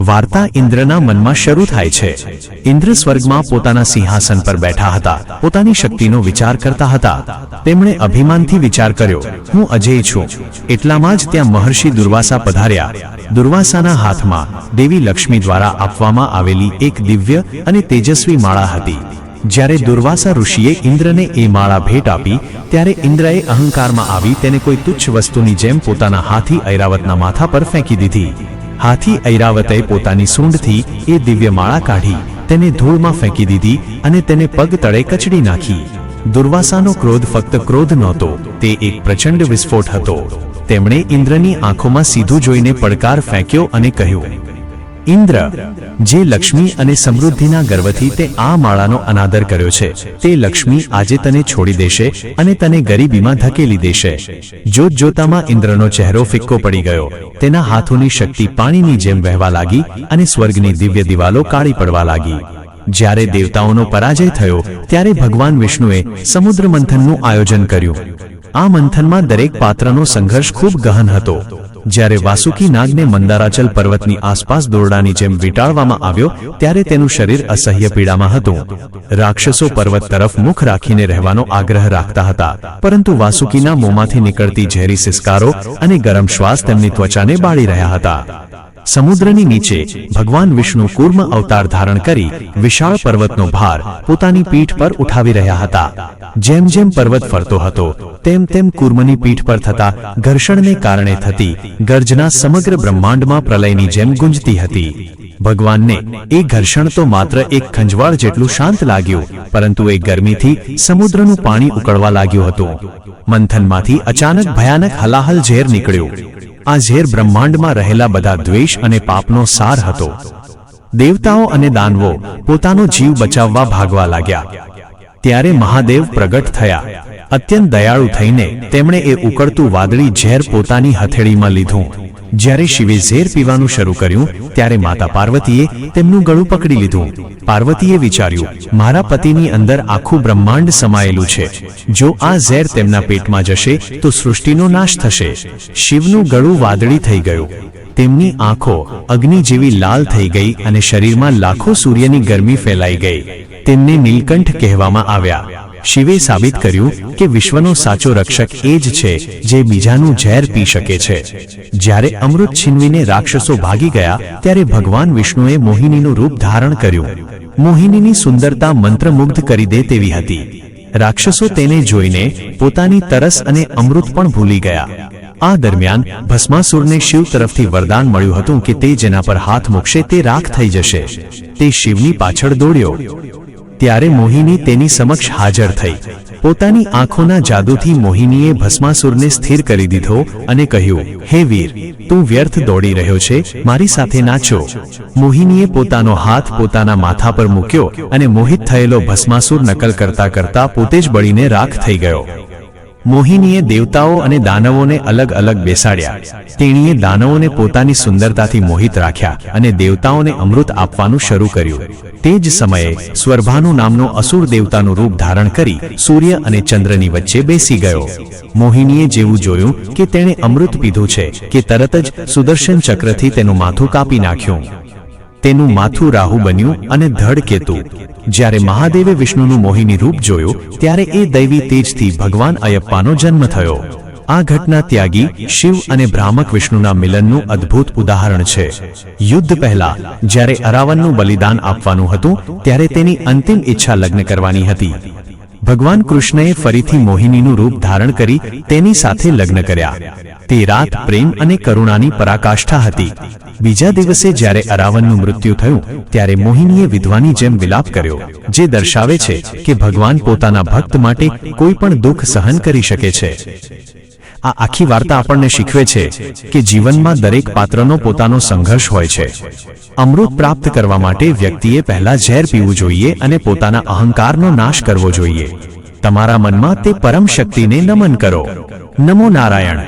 વાર્તા ઇન્દ્રના મનમાં શરૂ થાય છે। ઇન્દ્ર સ્વર્ગમાં પોતાના સિંહાસન પર બેઠા હતા, પોતાની શક્તિનો વિચાર કરતા હતા। તેમણે અભિમાનથી વિચાર કર્યો, હું અજેય છું। એટલામાં જ ત્યાં મહર્ષિ દુર્વાસા પધાર્યા। દુર્વાસાના હાથમાં દેવી લક્ષ્મી દ્વારા આપવામાં આવેલી એક દિવ્ય અને તેજસ્વી માળા હતી। જ્યારે દુર્વાસા ઋષિએ ઇન્દ્રને એ માળા ભેટ આપી, ત્યારે ઇન્દ્રએ અહંકારમાં આવી તેને કોઈ તુચ્છ વસ્તુની જેમ પોતાના હાથી ઐરાવતના માથા પર ફેંકી દીધી। હાથી ઐરાવતે પોતાની સૂંઢથી એ દિવ્ય માળા કાઢી તેને ધૂળમાં ફેંકી દીધી અને તેને પગ તળે કચડી નાખી। દુર્વાસાનો ક્રોધ ફક્ત ક્રોધ નહોતો, તે એક પ્રચંડ વિસ્ફોટ હતો। તેમણે ઇન્દ્રની આંખોમાં સીધું જોઈને પડકાર ફેંક્યો અને કહ્યું, ઇન્દ્ર, જે લક્ષ્મી અને સમૃદ્ધિના ગર્વથી તે આ માળાનો અનાદર કર્યો છે, તે લક્ષ્મી આજે તને છોડી દેશે અને તને ગરીબીમાં ધકેલી દેશે। જોત જોતામાં ઇન્દ્રનો ચહેરો ફિક્કો પડી ગયો। તેના હાથોની શક્તિ પાણીની જેમ વહેવા લાગી અને સ્વર્ગની દિવ્ય દિવાલો કાળી પડવા લાગી। જ્યારે દેવતાઓનો પરાજય થયો, ત્યારે ભગવાન વિષ્ણુએ સમુદ્ર મંથનનું આયોજન કર્યું। આ મંથનમાં દરેક પાત્રનો સંઘર્ષ ખૂબ ગહન હતો। જ્યારે વાસુકી નાગને મંદારાચલ પર્વતની આસપાસ દોરડાની જેમ વીંટાળવામાં આવ્યો, ત્યારે તેનું શરીર અસહ્ય પીડામાં હતું। રાક્ષસો પર્વત તરફ મુખ રાખીને રહેવાનો આગ્રહ રાખતા હતા, પરંતુ વાસુકીના મોંમાંથી નીકળતી ઝેરી સિસકારો અને ગરમ શ્વાસ તેમની ત્વચાને બાળી રહ્યા હતા। સમુદ્રની નીચે ભગવાન વિષ્ણુ કૂર્મ અવતાર ધારણ કરી વિશાળ પર્વતનો ભાર પોતાની પીઠ પર ઉઠાવી રહ્યા હતા। જેમ જેમ પર્વત ફરતો હતો, તેમ તેમ કૂર્મની પીઠ પર થતા ઘર્ષણને કારણે થતી ગર્જના સમગ્ર બ્રહ્માંડમાં પ્રલયની જેમ ગુંજતી હતી। ભગવાનને એ ઘર્ષણ તો માત્ર એક ખંજવાળ જેટલું શાંત લાગ્યું, પરંતુ એ ગરમીથી સમુદ્રનું પાણી ઉકળવા લાગ્યું હતું। મંથનમાંથી અચાનક ભયાનક હલાહલ ઝેર નીકળ્યું। આ ઝેર બ્રહ્માંડમાં રહેલા બધા દ્વેષ અને પાપનો સાર હતો। દેવતાઓ અને દાનવો પોતાનો જીવ બચાવવા ભાગવા લાગ્યા। ત્યારે મહાદેવ પ્રગટ થયા। અત્યંત દયાળુ થઈને તેમણે એ ઉકળતું વાદળી ઝેર પોતાની હથેળીમાં લીધું। જ્યારે શિવે ઝેર પીવાનું શરૂ કર્યું, ત્યારે માતા પાર્વતીએ તેમનું ગળું પકડી લીધું। પાર્વતીએ વિચાર્યું, મારા પતિની અંદર આખું બ્રહ્માંડ સમાયેલું છે। જો આ ઝેર તેમના પેટમાં જશે તો સૃષ્ટિનો નાશ થશે। શિવનું ગળું વાદળી થઈ ગયું। તેમની આંખો અગ્નિ જેવી લાલ થઈ ગઈ અને શરીરમાં લાખો સૂર્યની ગરમી ફેલાઈ ગઈ। તેમને નીલકંઠ કહેવામાં આવ્યા। શિવે સાબિત કર્યું કે વિશ્વનો સાચો રક્ષક એ જ છે જે બીજાનું ઝેર પી શકે છે। જ્યારે અમૃત છીનવીને રાક્ષસો ભાગી ગયા, ત્યારે ભગવાન વિષ્ણુએ મોહિનીનું રૂપ ધારણ કર્યું। મોહિનીની સુંદરતા મંત્રમુગ્ધ કરી દે તેવી હતી। રાક્ષસો તેને જોઈને પોતાની તરસ અને અમૃત પણ ભૂલી ગયા। આ દરમિયાન ભસ્માસુરને શિવ તરફથી વરદાન મળ્યું હતું કે તે જેના પર હાથ મૂકશે તે રાખ થઈ જશે। તે શિવની પાછળ દોડ્યો। ત્યારે મોહિની તેની સમક્ષ હાજર થઈ। પોતાની આંખોના જાદુથી મોહિનીએ ભસ્માસુરને સ્થિર કરી દીધો અને કહ્યું, હે વીર, તું વ્યર્થ દોડી રહ્યો છે, મારી સાથે નાચો। મોહિનીએ પોતાનો હાથ પોતાના માથા પર મૂક્યો અને મોહિત થયેલો ભસ્માસુર નકલ કરતા કરતા પોતે જ બળીને રાખ થઈ ગયો। મોહિનીએ દેવતાઓ અને દાનવોને અલગ અલગ બેસાડ્યા। તેણીએ દાનવોને પોતાની સુંદરતાથી મોહિત રાખ્યા અને દેવતાઓને અમૃત આપવાનું શરૂ કર્યું। તે જ સમયે સ્વરભાનુ નામનો અસુર દેવતાનું રૂપ ધારણ કરી સૂર્ય અને ચંદ્રની વચ્ચે બેસી ગયો। મોહિનીએ જેવું જોયું કે તેણે અમૃત પીધું છે કે તરત જ સુદર્શન ચક્રથી તેનું માથું કાપી નાખ્યું। તેનું માથું રાહુ બન્યું અને ધડ કેતુ। જ્યારે મહાદેવે વિષ્ણુનું મોહિની રૂપ જોયું, ત્યારે એ દૈવી તેજથી ભગવાન અયપ્પાનો જન્મ થયો। આ ઘટના ત્યાગી શિવ અને ભ્રામક વિષ્ણુના મિલનનું અદ્ભુત ઉદાહરણ છે। યુદ્ધ પહેલા જ્યારે અરાવનનું બલિદાન આપવાનું હતું, ત્યારે તેની અંતિમ ઈચ્છા લગ્ન કરવાની હતી। ભગવાન કૃષ્ણએ ફરીથી મોહિનીનું રૂપ ધારણ કરી તેની સાથે લગ્ન કર્યા। તે રાત પ્રેમ અને કરુણાની પરાકાષ્ઠા હતી। બીજા દિવસે જ્યારે અરાવનનું મૃત્યુ થયું, ત્યારે મોહિનીએ વિધવાની જેમ વિલાપ કર્યો, જે દર્શાવે છે કે ભગવાન પોતાના ભક્ત માટે કોઈ પણ દુઃખ સહન કરી શકે છે। આ આખી વાર્તા આપણને શીખવે છે કે જીવનમાં દરેક પાત્રનો પોતાનો સંઘર્ષ હોય છે। અમૃત પ્રાપ્ત કરવા માટે વ્યક્તિએ પહેલા ઝેર પીવું જોઈએ અને પોતાના અહંકારનો નાશ કરવો જોઈએ। તમારા મનમાં તે પરમ શક્તિને નમન કરો। નમો નારાયણ।